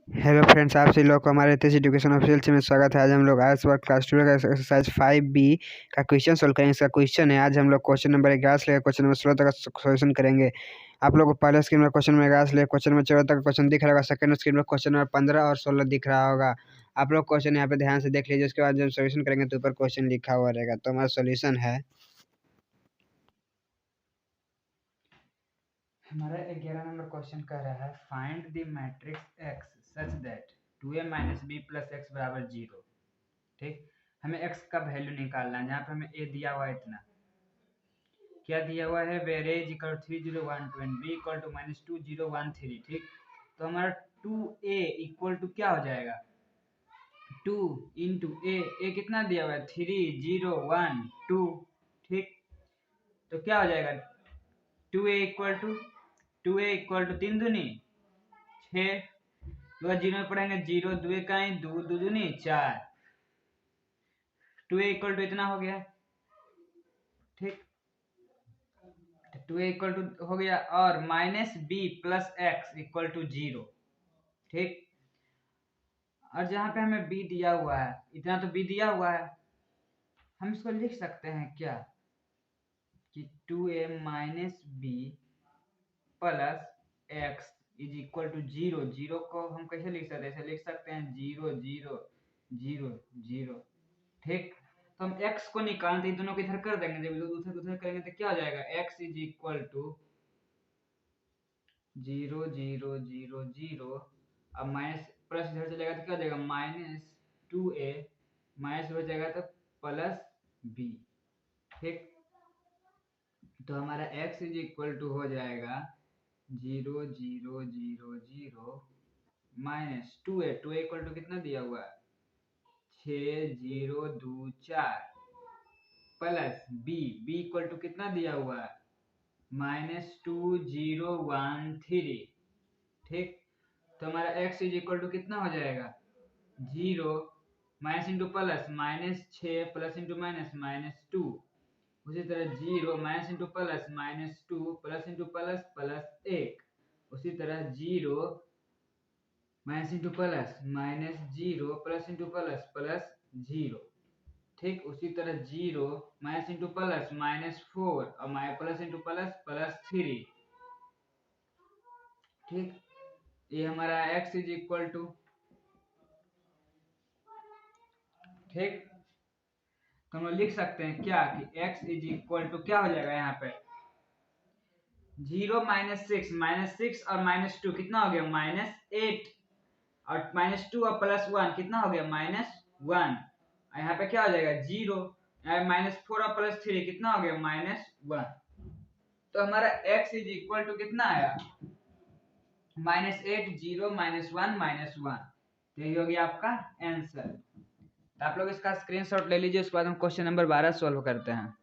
Hello friends, आप सभी लोग को हमारे तेज एजुकेशन ऑफिशियल चैनल में स्वागत है। आज हम लोग आज वर्क क्लास 12 का एक्सरसाइज 5B का क्वेश्चन सोल्व करेंगे। इसका क्वेश्चन है, आज हम लोग क्वेश्चन नंबर 11 से लेकर क्वेश्चन नंबर 16 तक का सोल्यूशन करेंगे। आप लोग को पहले स्क्रीन में क्वेश्चन नंबर 11 से लेकर क्वेश्चन नंबर 14 तक क्वेश्चन दिख रहा होगा। सेकंड स्क्रीन में क्वेश्चन नंबर 15 और 16 दिख रहा होगा। आप लोग क्वेश्चन यहाँ पे ध्यान से देख लीजिए। उसके बाद जब सोल्यूशन करेंगे तो ऊपर क्वेश्चन लिखा हुआ रहेगा। तो हमारा सोल्यूशन है, हमारा 11 नंबर क्वेश्चन कह रहा है find the matrix X such that 2a minus B plus X बराबर 0। ठीक, हमें x का वैल्यू निकालना है। जहाँ पे हमें a दिया हुआ है, इतना क्या दिया हुआ है, where as equal 3012 and b equal to -2013। ठीक, तो हमारा 2a इक्वल टू क्या हो जाएगा, 2 इंटू ए कितना दिया हुआ है 3012। ठीक, तो क्या हो जाएगा 2a इक्वल टू 3 दूनी 6, दो जीरो में पढ़ेंगे 0 2 का 2 2 दूनी 4, 2a इक्वल टू इतना हो गया। ठीक, टू इक्वल टू हो गया और minus B plus X equal to 0। ठीक, और जहां पे हमें बी दिया हुआ है, इतना तो बी दिया हुआ है, हम इसको लिख सकते हैं क्या कि 2a minus B plus X is equal to 0। 0 को हम कैसे लिख सकते हैं, ऐसे लिख सकते हैं 0 0 0 0। ठीक, तो हम x को निकालते हैं, दोनों को इधर कर देंगे। जब उधर उधर करेंगे तो क्या हो जाएगा, x इज इक्वल टू 0 0 0 0। अब माइनस प्लस इधर चलेगा तो क्या हो जाएगा, -2a माइनस हो जाएगा तो प्लस b। ठीक, तो हमारा x इज इक्वल टू हो जाएगा 0 0 0 0 माइनस 2a इक्वल टू कितना दिया हुआ है 6 0 2 4 प्लस b इक्वल टू कितना दिया हुआ है -2013। ठीक, तो हमारा x इज इक्वल टू कितना हो जाएगा 0 minus into plus -6 plus into minus -2। उसी तरह 0 minus into plus -2 plus into plus plus 1। उसी तरह 0 minus into plus -0 plus into plus plus 0। ठीक, उसी तरह 0 माइनस इंटू प्लस -4 और प्लस इंटू प्लस प्लस 3। ठीक, ये हमारा x इज इक्वल टू, ठीक, तो हम लिख सकते हैं क्या कि x इज इक्वल टू क्या हो जाएगा, यहाँ पे 0 -6 और -2 कितना हो गया -8 और -2 और +1 कितना हो गया -1। यहाँ पे क्या हो जाएगा 0, -4 और +3 कितना हो गया -1। तो हमारा x इज इक्वल टू कितना आया -8 0 -1 -1। तो यही हो गया आपका आंसर। तो आप लोग इसका स्क्रीनशॉट ले लीजिए। उसके बाद हम क्वेश्चन नंबर 12 सॉल्व करते हैं।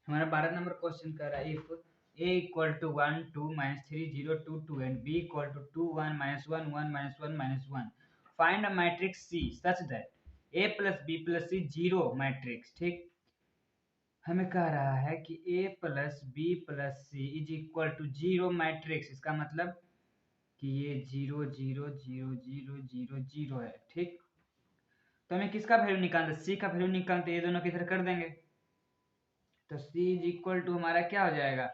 हमारा 12 नंबर क्वेश्चन कर रहा है, if a equal to 1 2 -3 0 2 2 and b equal to 2 1 -1 1 -1 -1 find a matrix c such that a plus b plus c 0 matrix. ठीक, हमें कह रहा है कि a plus b plus c is equal to 0 matrix. इसका मतलब कि ये 0 0 0 0 0 0 है। ठीक, तो हमें किसका वैल्यू निकालना है, c का वैल्यू निकालते, ये दोनों किधर कर देंगे। तो c इज इक्वल टू हमारा क्या हो जाएगा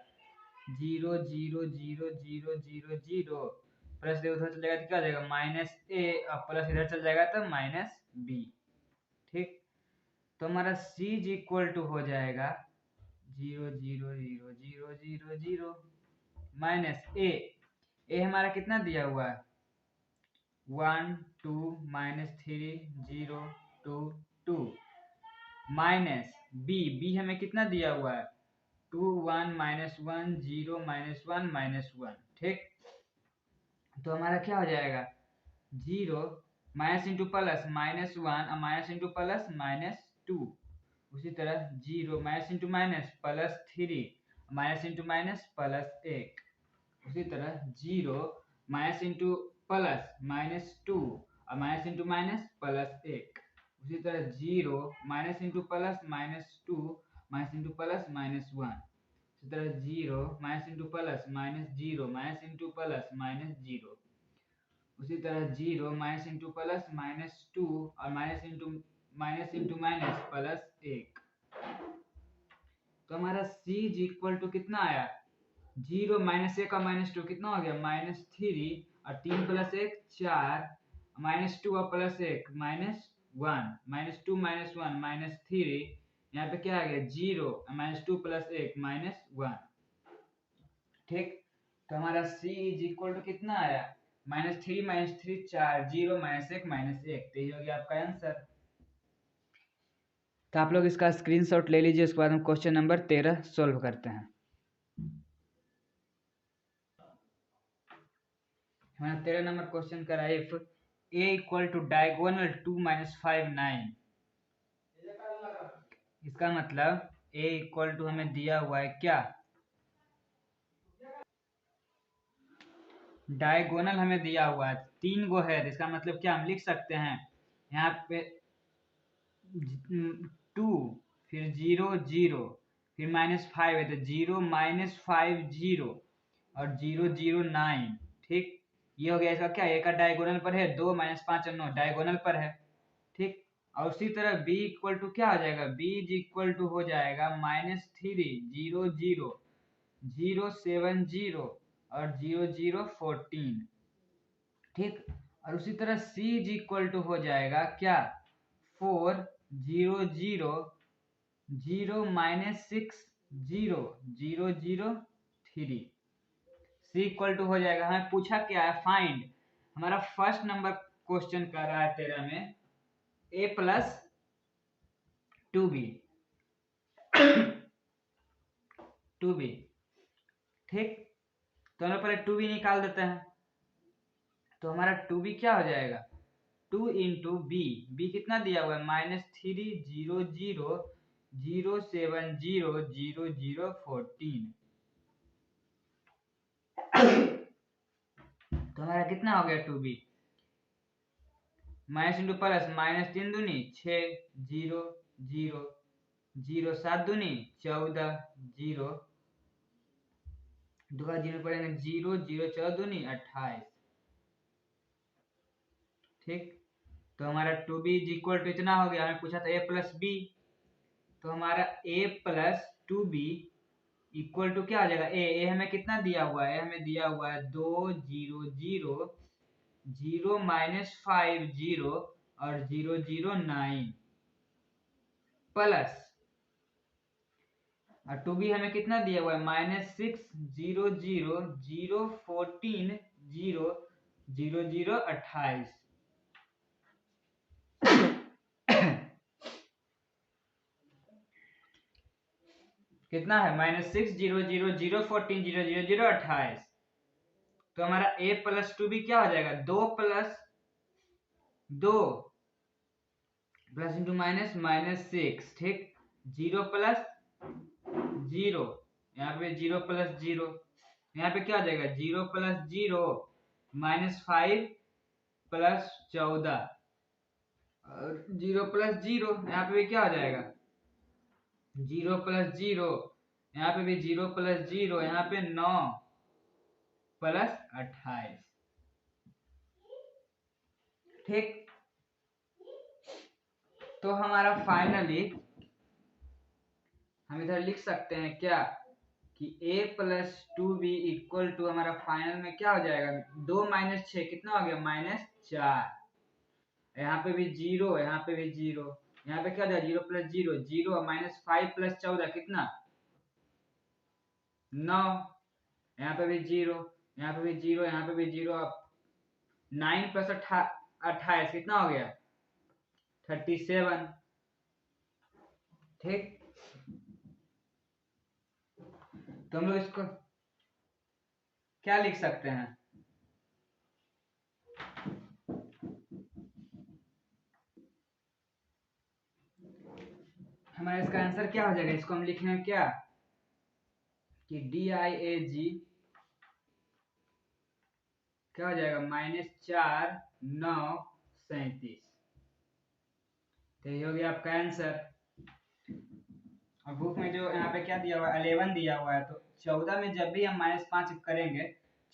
0 0 0 0 0 0 प्लस उधर चल जाएगा तो क्या हो जाएगा -a और प्लस इधर चल जाएगा तो -b। ठीक, तो हमारा c इज इक्वल टू हो जाएगा 0 0 0 0 0 0 -a हमारा कितना दिया हुआ है 1 2 -3 0 2 2 माइनस b हमें कितना दिया हुआ है 2 1 -1 0 -1 -1। ठीक, तो हमारा क्या हो जाएगा 0 माइनस इंटू प्लस -1 और माइनस इंटू प्लस -2। उसी तरह 0 minus into minus plus 3 minus into minus plus 1। उसी तरह 0 माइनस इंटू प्लस -2 और माइनस इंटू माइनस प्लस 1। उसी तरह 0 minus into plus -2 minus into plus -1। इसी तरह 0 minus into plus minus 0 minus into plus minus 0, उसी तरह 0 माइनस इंटू प्लस माइनस 2 और माइनस इंटू माइनस प्लस 1। तो हमारा c इज इक्वल टू कितना आया, 0 माइनस 1 और माइनस 2 कितना हो गया -3 और 3 प्लस 1 4 माइनस 2 और प्लस 1 -1 -2 -1 -3, यहाँ पे क्या आ गया 0 -2 प्लस 1 -1। ठीक, तो हमारा c इज इक्वल टू कितना आया -3 4 0 -1 -1। तो ये हो गया आपका आंसर। तो आप लोग इसका स्क्रीनशॉट ले लीजिए, उसके बाद हम क्वेश्चन नंबर 13 सॉल्व करते हैं। हमारा 13 नंबर क्वेश्चन का है if a equal to diagonal 2 - 5 9। इसका मतलब a इक्वल टू हमें दिया हुआ है क्या, डायगोनल हमें दिया हुआ है 3 गो है। इसका मतलब क्या हम लिख सकते हैं यहाँ पे 2 फिर 0 0 फिर -5 है तो 0 -5 0 और 0 0 9। ठीक, ये हो गया इसका क्या, एक डायगोनल पर है 2 -5 और 9 डायगोनल पर है। ठीक, और उसी तरह b इक्वल टू क्या हो जाएगा, b इज इक्वल टू हो जाएगा -3 0 0 0 7 0 और 0 0 14। ठीक, और उसी तरह c इज इक्वल टू हो जाएगा क्या 4 0 0 0 -6 0 0 0 3। c इक्वल टू हो जाएगा, हमें पूछा क्या है फाइंड, हमारा फर्स्ट नंबर क्वेश्चन कर रहा है 13 में a प्लस 2b 2b। ठीक, तो हम लोग पहले 2b निकाल देते हैं। तो हमारा 2b क्या हो जाएगा 2 इंटू बी, बी कितना दिया हुआ है -3 0 0 0 7 0 0 0 14। तो हमारा कितना हो गया 2b, माइनस इंटू प्लस -3 दूनी 6 0 0 0 7 दूनी 14 0 दो 0 पड़ेंगे 0 0 14 दूनी 28। ठीक, तो हमारा 2b इज इक्वल टू इतना हो गया, हमें पूछा था a प्लस बी, तो हमारा a plus 2b equal to क्या आ जाएगा, a हमें कितना दिया हुआ है, हमें दिया हुआ है 2 0 0 0 -5 0 और 0 0 9 प्लस, और 2b हमें कितना दिया हुआ है -6 0 0 0 14 0 0 0 28। कितना है -6 0 0 0 14 0 0 0 28। तो हमारा a प्लस 2b क्या हो जाएगा 2 प्लस 2 प्लस इंटू माइनस -6। ठीक, 0 प्लस 0, यहाँ पे 0 प्लस 0, यहाँ पे क्या हो जाएगा 0 प्लस 0 -5 प्लस 14 और 0 प्लस 0, यहाँ पे भी क्या हो जाएगा 0 प्लस 0, यहाँ पे भी 0 प्लस 0, यहाँ पे 9 प्लस 28। ठीक, तो हमारा फाइनली हम इधर लिख सकते हैं क्या कि a plus 2b equal to हमारा फाइनल में क्या हो जाएगा 2 - 6 कितना हो गया -4। यहाँ पे भी 0, यहाँ पे भी 0, यहाँ पे क्या हो जाएगा 0 प्लस 0 0 -5 प्लस 14 कितना 9, यहाँ पे भी 0, यहाँ पे भी 0, यहाँ पे भी 0, 9 प्लस 28 कितना हो गया 37। ठीक, तो हम लोग इसको क्या लिख सकते हैं, हमारा इसका आंसर क्या हो जाएगा, इसको हम लिखेंगे क्या कि DIAG क्या हो जाएगा -4 9 37। तो ये हो गया आपका आंसर। और बुक में जो यहाँ पे क्या दिया हुआ है 11 दिया हुआ है, तो 14 में जब भी हम -5 करेंगे,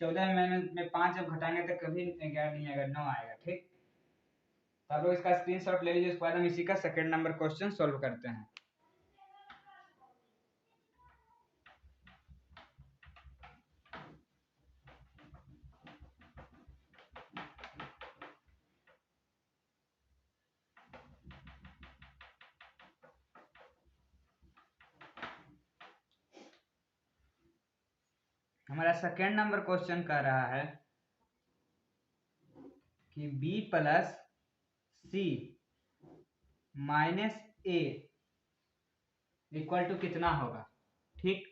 14 में 5 जब घटाएंगे तो कभी 11 नहीं आएगा, 9 आएगा। ठीक, तो आप लोग इसका स्क्रीनशॉट ले लीजिए, उसके बाद हम इसी का सेकंड नंबर क्वेश्चन सॉल्व करते हैं। हमारा सेकंड नंबर क्वेश्चन कह रहा है कि b plus C minus A equal to कितना होगा। ठीक,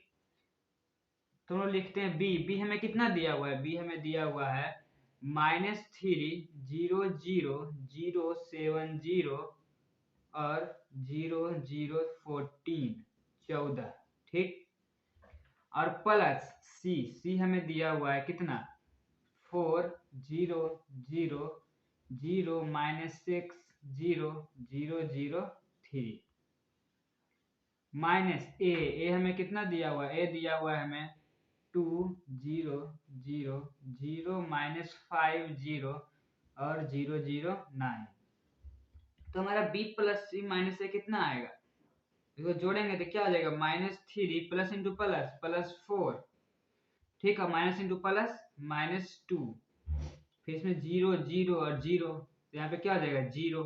तो हम लिखते हैं b हमें कितना दिया हुआ है, b हमें दिया हुआ है -3 0 0 0 7 0 और 0 0 14 14। ठीक, और प्लस सी हमें दिया हुआ है कितना 4 0 0 0 -6 0 0 0 3 माइनस ए हमें कितना दिया हुआ है, ए दिया हुआ है हमें 2 0 0 0 -5 0 और 0 0 9। तो हमारा b प्लस सी माइनस ए कितना आएगा, इसको जोड़ेंगे तो क्या हो जाएगा -3 प्लस इंटू प्लस प्लस 4। ठीक है, माइनस इंटू प्लस -2, फिर इसमें 0 0 और 0, तो यहाँ पे क्या हो जाएगा 0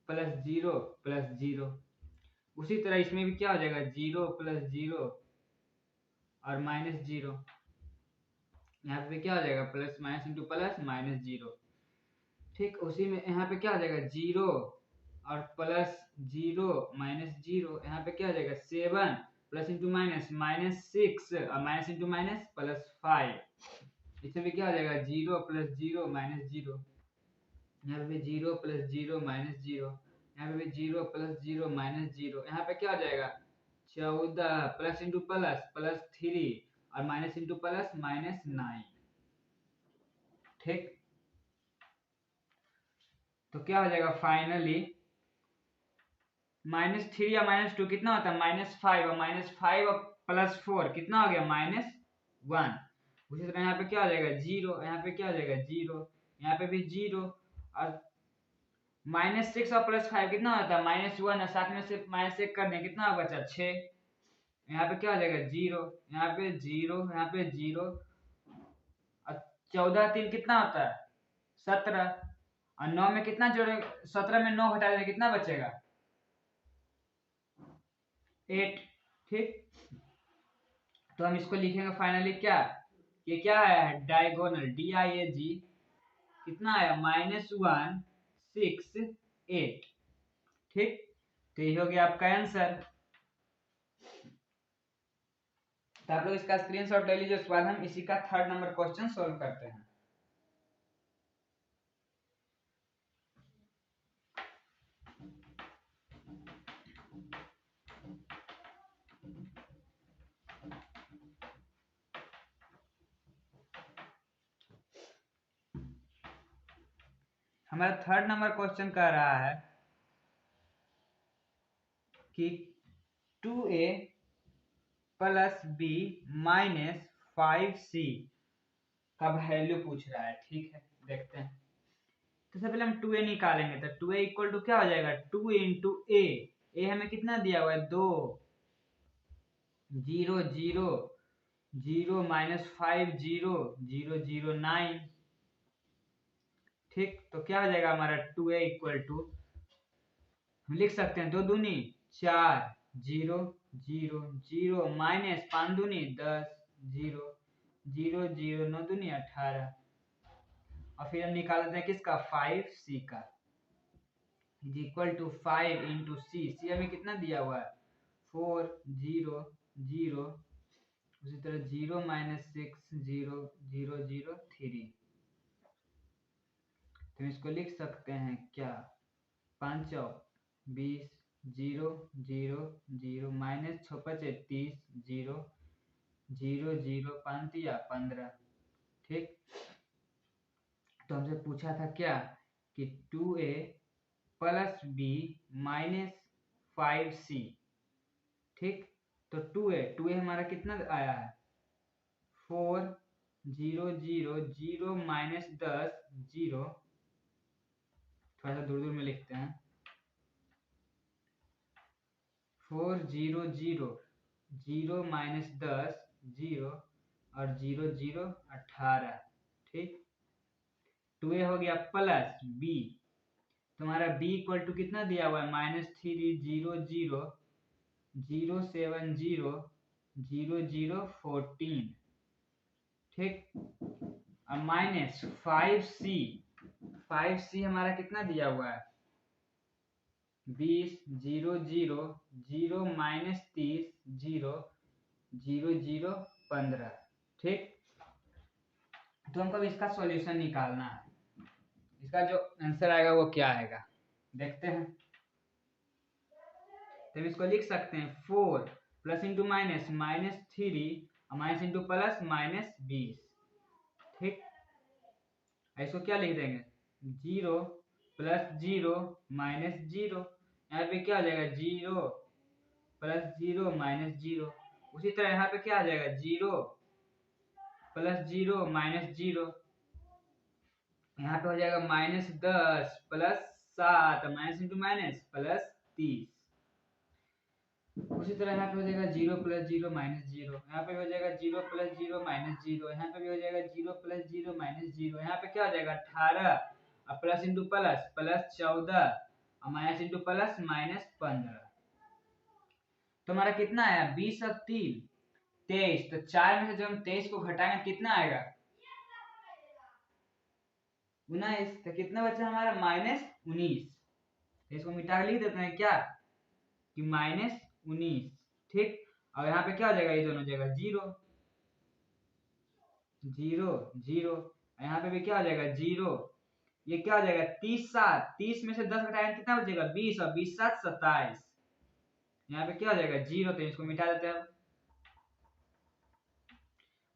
प्लस 0 प्लस 0। उसी तरह इसमें भी क्या हो जाएगा 0 प्लस 0 और -0, यहाँ पे क्या हो जाएगा प्लस माइनस इंटू प्लस -0। ठीक, उसी में यहाँ पे क्या हो जाएगा 0 और प्लस 0 -0, यहाँ पे क्या हो जाएगा 7 प्लस इंटू -6 और माइनस इंटू माइनस प्लस 5। इसमें भी क्या हो जाएगा 0 प्लस 0 -0, यहाँ पे भी 0 प्लस 0 -0, यहाँ पे भी 0 प्लस 0 -0, यहाँ पे क्या हो जाएगा 14 प्लस इंटू प्लस प्लस 3 और माइनस इंटू प्लस -9। ठीक, तो क्या हो जाएगा फाइनली -3 या -2 कितना होता है -5, और -5 और +4 कितना हो गया -1। उसी तरह यहाँ पे क्या हो जाएगा 0, यहाँ पे क्या हो जाएगा 0, यहाँ पे भी 0, और -6 और +5 कितना होता है -1, और साथ में से -1 कर दें कितना बचा 6। यहाँ पे क्या हो जाएगा 0, यहाँ पे 0, यहाँ पे 0, और 14 3 कितना होता है 17, और 9 में कितना जोड़े, 17 में 9 घटा देंगे कितना बचेगा 8। ठीक, तो हम इसको लिखेंगे फाइनली क्या, ये क्या है डायगोनल DIAG कितना आया -1 6 8। ठीक, तो ये हो गया आपका आंसर। तो आप लोग इसका स्क्रीनशॉट ले लीजिए, उसके बाद हम इसी का थर्ड नंबर क्वेश्चन सोल्व करते हैं। हमारा थर्ड नंबर क्वेश्चन कह रहा है कि 2a plus b minus 5c का वैल्यू पूछ रहा है। ठीक है, देखते हैं। तो सबसे पहले हम 2a निकालेंगे, तो 2a इक्वल टू क्या हो जाएगा 2 इंटू ए हमें कितना दिया हुआ है 2 0 0 0 -5 0 0 0 9। ठीक, तो क्या हो जाएगा हमारा 2a इक्वल टू, हम लिख सकते हैं 2 दूनी 4 0 0 0 माइनस 5 दूनी 10 0 0 0 9 दूनी 18, और फिर हम निकाल देते हैं किसका 5c का, इज इक्वल टू 5 इंटू सी हमें कितना दिया हुआ है 4 0 0, उसी तरह 0 -6 0 0 0 3। तो इसको लिख सकते हैं क्या 5 20 0 0 0 -6 30 0 0 0 5 या 15। ठीक, तो हमसे पूछा था क्या कि 2a plus b minus 5c ठीक, तो 2a हमारा कितना आया है 4 0 0 0 माइनस 10 0, थोड़ा सा दूर दूर में लिखते हैं 4 0 0 0 माइनस 10 0 और 0 0 18। ठीक, 2a हो गया प्लस b, तुम्हारा b इक्वल टू कितना दिया हुआ है -3 0 0 0 7 0 0 0 14। ठीक, अब माइनस 5c हमारा कितना दिया हुआ है 20 0 0 0 माइनस 30 0 0 0 15। ठीक, तो हमको इसका सॉल्यूशन निकालना है, इसका जो आंसर आएगा वो क्या आएगा देखते हैं। तो हम इसको लिख सकते हैं 4 plus into minus -3 minus into plus -20। ठीक, इसको क्या लिख देंगे 0 प्लस 0 माइनस 0, यहाँ पे क्या आ जाएगा 0 प्लस 0 माइनस 0। उसी तरह यहाँ पे क्या आ जाएगा 0 प्लस 0 माइनस 0, यहाँ पे हो जाएगा -10 plus 7 minus into minus plus 30। उसी तरह यहाँ पे हो जाएगा 0 प्लस 0 माइनस 0, यहाँ पे हो जाएगा 0 प्लस 0 माइनस 0, यहाँ पे भी हो जाएगा 0 प्लस 0 माइनस 0, यहाँ पे क्या हो जाएगा 18 और प्लस इंटू प्लस प्लस 14 और माइनस इंटू प्लस -15। तो हमारा कितना आया 20 और 3 23। तो 4 में से जब हम 23 को घटाएंगे कितना आएगा 19। तो कितना बचा हमारा -19। तो इसको मिटा के लिख देते हैं क्या कि -19। ठीक, और यहाँ पे क्या हो जाएगा ये दोनों जगह 0 0 0, यहाँ पे भी क्या हो जाएगा 0, ये क्या हो जाएगा 30 में से 10 घटाएंगे कितना बचेगा 20 और 20 7 27, यहाँ पे क्या हो जाएगा 0, तो इसको मिटा देते हैं।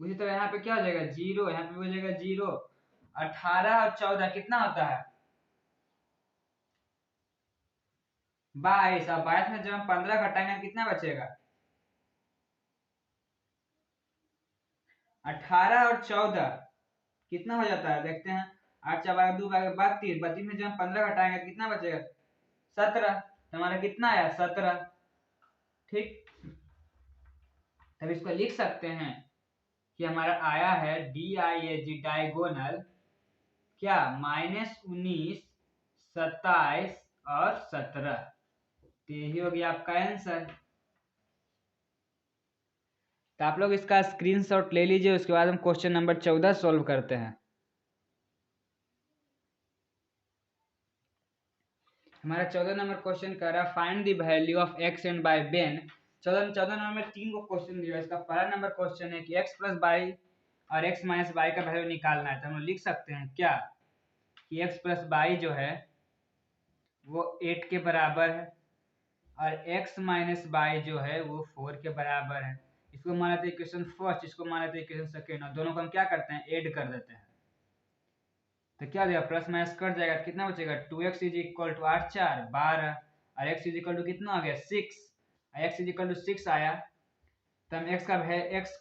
उसी तरह यहाँ पे क्या हो जाएगा 0, यहाँ पे हो जाएगा 0, 18 और 14 कितना होता है 22, और 22 में जब हम 15 घटाएंगे कितना बचेगा 18 और 14 कितना हो जाता है देखते हैं 8 4 12 2 32, 32 में जब हम 15 घटाएंगे कितना बचेगा 17। हमारा कितना आया 17। ठीक, तब इसको लिख सकते हैं कि हमारा आया है DIAG डायगोनल क्या -19 27 और 17। तो यही हो गया आपका आंसर। तो आप लोग इसका स्क्रीनशॉट ले लीजिए, उसके बाद हम क्वेश्चन नंबर 14 सॉल्व करते हैं। हमारा 14 नंबर क्वेश्चन कर रहा है find the value of x and Y बेन। 14 नंबर में 3 को क्वेश्चन दिया है। इसका पहला नंबर क्वेश्चन है कि x प्लस बाई और x माइनस बाई का वैल्यू निकालना है। तो हम लोग लिख सकते हैं क्या कि x प्लस बाई जो है वो 8 के बराबर है और x माइनस बाई जो है वो 4 के बराबर है। इसको माना था इक्वेशन फर्स्ट, इसको माना था इक्वेशन सेकेंड, और दोनों को हम क्या करते हैं ऐड कर देते हैं। तो क्या देगा प्लस माइनस कट जाएगा, कितना बचेगा 2x इज इक्वल टू 8 4 12 और x इज इक्वल टू कितना आ गया 6, x इज इक्वल टू 6 आया। तो हम x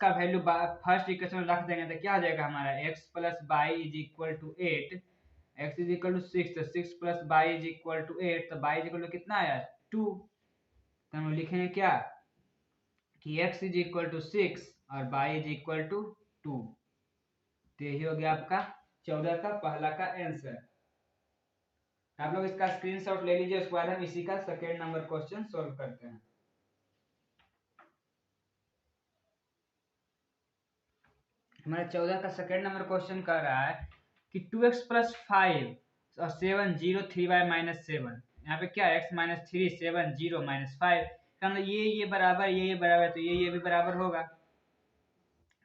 का वैल्यू फर्स्ट इक्वेशन में रख देंगे तो क्या हो जाएगा हमारा x plus Y is equal to 8, x is equal to 6, तो 6 plus Y is equal to 8, तो बाई इज इक्वल टू कितना आया 2। तो हम लिखेंगे क्या कि x इज इक्वल टू 6 और बाई इज इक्वल टू 2। तो यही हो गया आपका 14 का पहला का आंसर। आप लोग इसका स्क्रीनशॉट ले लीजिए, उसके बाद हम इसी का सेकेंड नंबर क्वेश्चन सॉल्व करते हैं। हमारा 14 का सेकेंड नंबर क्वेश्चन कह रहा है कि 2x प्लस 5 और 7 0 3y माइनस 7, यहाँ पे क्या x माइनस 3 7 0 माइनस 5, मतलब ये बराबर ये बराबर, तो ये भी बराबर होगा।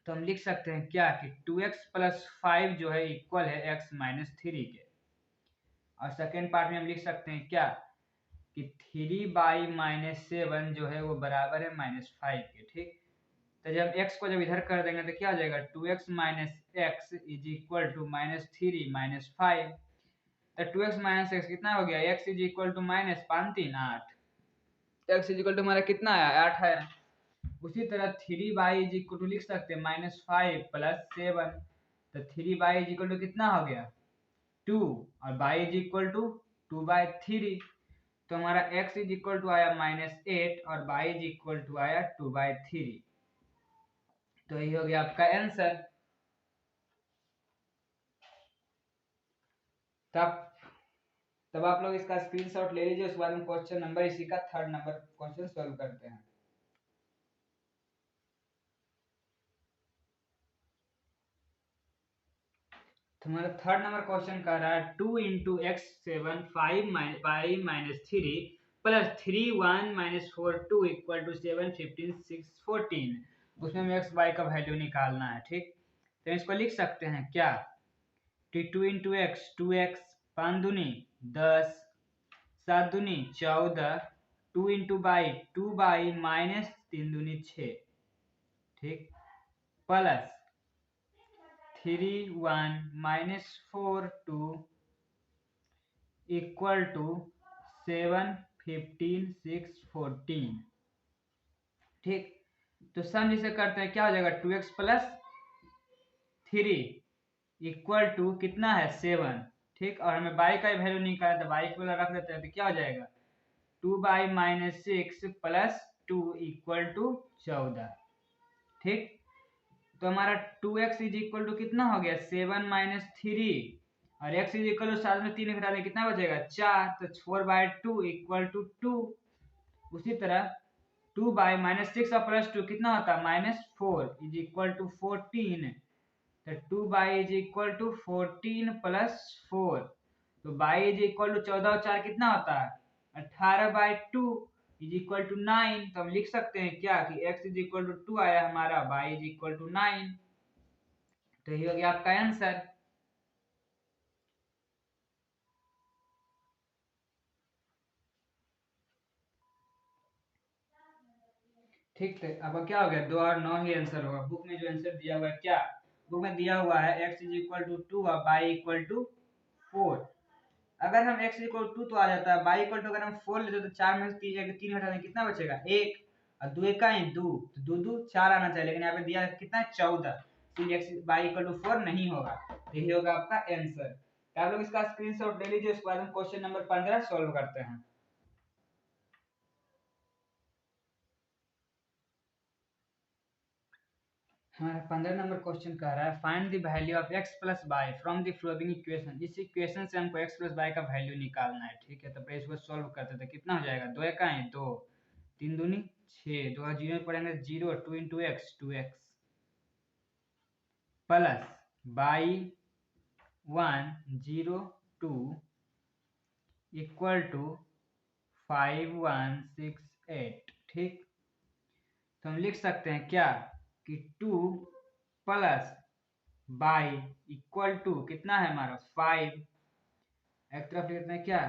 तो हम लिख सकते हैं क्या कि 2x प्लस 5 जो है इक्वल है x माइनस 3 के, और सेकेंड पार्ट में हम लिख सकते हैं क्या कि 3/-7 जो है वो बराबर है -5 के। ठीक, तो जब x को जब इधर कर देंगे तो क्या हो जाएगा 2x minus X is equal to -3 -5। तो 2x माइनस एक्स कितना हो गया x is equal to -5 3 8, x is equal to हमारा कितना आया 8 है। उसी तरह 3y इज इक्वल टू लिख सकते हैं -5 प्लस 7, तो 3y इज इक्वल टू कितना हो गया 2 और y इज इक्वल टू 2/3, तो हमारा x इज इक्वल टू आया -8 और y इज इक्वल टू आया 2/3। तो यही हो गया आपका आंसर। तब तब आप लोग इसका स्क्रीनशॉट ले लीजिए, उसके बाद हम क्वेश्चन नंबर इसी का 3rd नंबर क्वेश्चन सॉल्व करते हैं। तो हमारा 3rd नंबर क्वेश्चन कह रहा है 2 into X 7 5 y -3 plus 3 1 -4 2 equal to 7 15 6 14। उसमें हमें एक्स वाई का वैल्यू निकालना है। ठीक, तो इसको लिख सकते हैं क्या कि 2 इंटू एक्स 2x, 5 दूनी 10, 7 दूनी 14, 2 इंटू बाई 2 माइनस 3 दूनी 6, ठीक, प्लस 3 1 -4 2 इक्वल टू 7 15 6 14। ठीक, तो सम जिसे करते हैं क्या हो जाएगा 2x प्लस 3 इक्वल टू कितना है 7। ठीक, और हमें बाई का वैल्यू निकाला, तो बाई को रख देते हैं, तो क्या हो जाएगा 2/-6 प्लस 2 इक्वल टू 14। ठीक, तो हमारा 2x इज इक्वल टू कितना हो गया 7 - 3 और x इज इक्वल टू 7 में 3 घटा दें कितना बचेगा 4, तो 4/2 इक्वल टू 2। उसी तरह 2/-6 और प्लस 2 कितना होता है -4 इज इक्वल टू 14, तो 2 इज इक्वल टू 14 प्लस 4, तो बाई इज इक्वल टू 14 और 4 कितना होता है 18/2 इज इक्वल टू 9। तो हम लिख सकते हैं क्या कि x इज इक्वल टू 2 आया हमारा, y इज इक्वल टू 9। तो ये हो गया आपका आंसर। ठीक है, अब क्या हो गया 2 और 9 ही आंसर होगा। बुक में जो आंसर दिया हुआ है क्या, बुक में दिया हुआ है x इज इक्वल टू 2 और y इक्वल टू 4। अगर हम x इक्वल टू तो आ जाता है, y इक्वल टू अगर हम 4 लेते तो 4 में से 3 हटा दें कितना बचेगा 1 और 2 का ही 2, तो 2 2 4 आना चाहिए, लेकिन यहाँ पे दिया कितना 14, तो x y इक्वल टू 4 नहीं होगा। यही होगा आपका आंसर। तो आप लोग इसका स्क्रीनशॉट ले लीजिए, उसके बाद हम क्वेश्चन नंबर 15 सॉल्व करते हैं। हमारा 15 नंबर क्वेश्चन कह रहा है find the value of x plus Y from the following equation. इस इक्वेशन से हमको x प्लस वाई का वैल्यू निकालना है। ठीक है, तो पहले इसको सॉल्व करते थे, कितना हो जाएगा 2 का है 2, 3 दूनी 6, 2 जीरो में पड़ेंगे 0, 2 into X 2x plus Y 1 0 2 equal to 5 1 6 8। ठीक, तो हम लिख सकते हैं क्या कि 2 प्लस बाई इक्वल टू कितना है हमारा 5, एक तरफ लिखते हैं क्या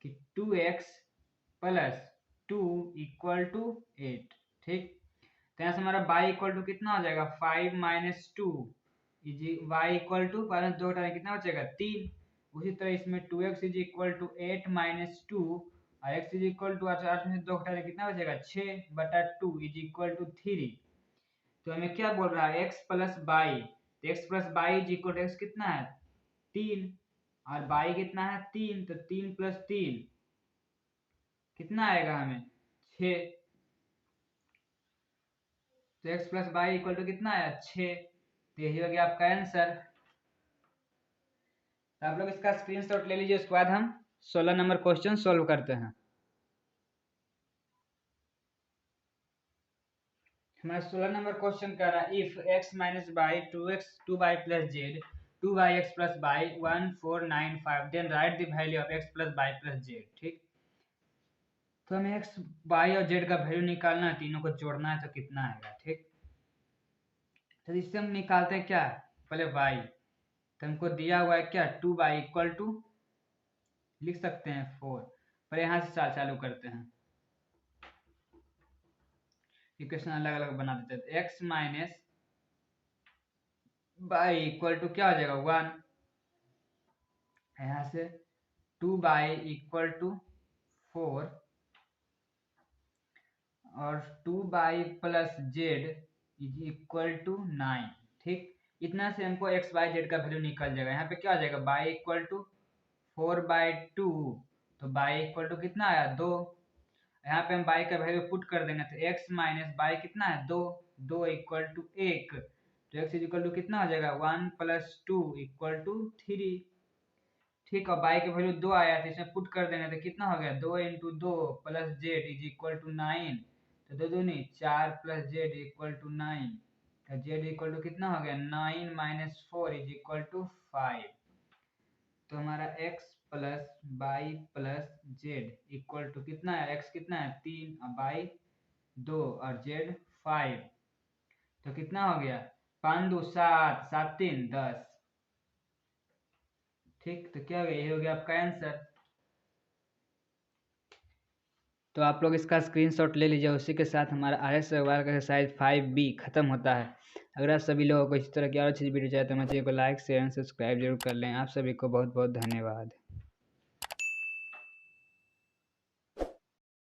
कि 2x प्लस 2 इक्वल टू 8। ठीक, तो यहाँ से हमारा बाई इक्वल टू कितना हो जाएगा 5 माइनस 2 वाई इक्वल टू 2 हटाने कितना बचेगा 3। उसी तरह इसमें 2x is equal to 8 minus 2 और x इज इक्वल टू 8 में से 2 हटाने कितना बचेगा 6/2 इज इक्वल टू 3। तो हमें क्या बोल रहा है x प्लस बाई, तो x plus Y is equal to X कितना है 3 और बाई कितना है 3, तो 3 प्लस 3 कितना आएगा हमें 6, तो x plus Y equal to कितना आया 6। तो यही हो गया आपका आंसर। तो आप लोग इसका स्क्रीनशॉट ले लीजिए, उसके बाद हम 16 नंबर क्वेश्चन सॉल्व करते हैं। हमारा 16 नंबर क्वेश्चन कह रहा है if x minus Y 2y plus Z 2yx plus Y 1495 then write the value of x plus Y plus Z. ठीक, तो हमें x y और z का वैल्यू निकालना है, तीनों को जोड़ना है, तो कितना आएगा। ठीक, तो इससे हम निकालते हैं क्या पहले y, तो हमको दिया हुआ है क्या 2y इक्वल टू लिख सकते हैं 4, पर यहाँ से चालू करते हैं, इक्वेशन अलग अलग बना देते हैं। x minus Y equal to क्या हो जाएगा 1, यहाँ से 2 बाई इक्वल टू 4 और 2y plus Z is equal to 9। ठीक, इतना से हमको एक्स वाई जेड का वैल्यू निकल जाएगा। यहाँ पे क्या हो जाएगा, y इक्वल टू 4/2, तो y इक्वल टू कितना आया 2। यहाँ पे हम y का वैल्यू पुट कर देंगे तो x माइनस y कितना है 2, 2 इक्वल टू 1, तो x इज इक्वल टू कितना हो जाएगा 1 प्लस 2 इक्वल टू 3। ठीक है, y का वैल्यू 2 आया तो इसमें पुट कर देंगे तो कितना हो गया 2 into 2 plus Z is equal to 9, तो 2 दूनी 4 प्लस जेड इक्वल टू 9, तो जेड इक्वल टू कितना हो गया 9 माइनस 4 इज इक्वल टू 5। तो हमारा x plus Y plus Z equal to कितना है, x कितना है 3 और y 2 और z 5, तो कितना हो गया 5 2 7 7 3 10। ठीक, तो क्या हो गया, ये हो गया आपका आंसर। तो आप लोग इसका स्क्रीनशॉट ले लीजिए। उसी के साथ हमारा RS अग्रवाल का एक्सरसाइज 5B खत्म होता है। अगर आप सभी लोगों को इस तरह की और अच्छी वीडियो चाहते हैं तो मुझे लाइक शेयर एंड सब्सक्राइब जरूर कर लें। आप सभी को बहुत बहुत धन्यवाद।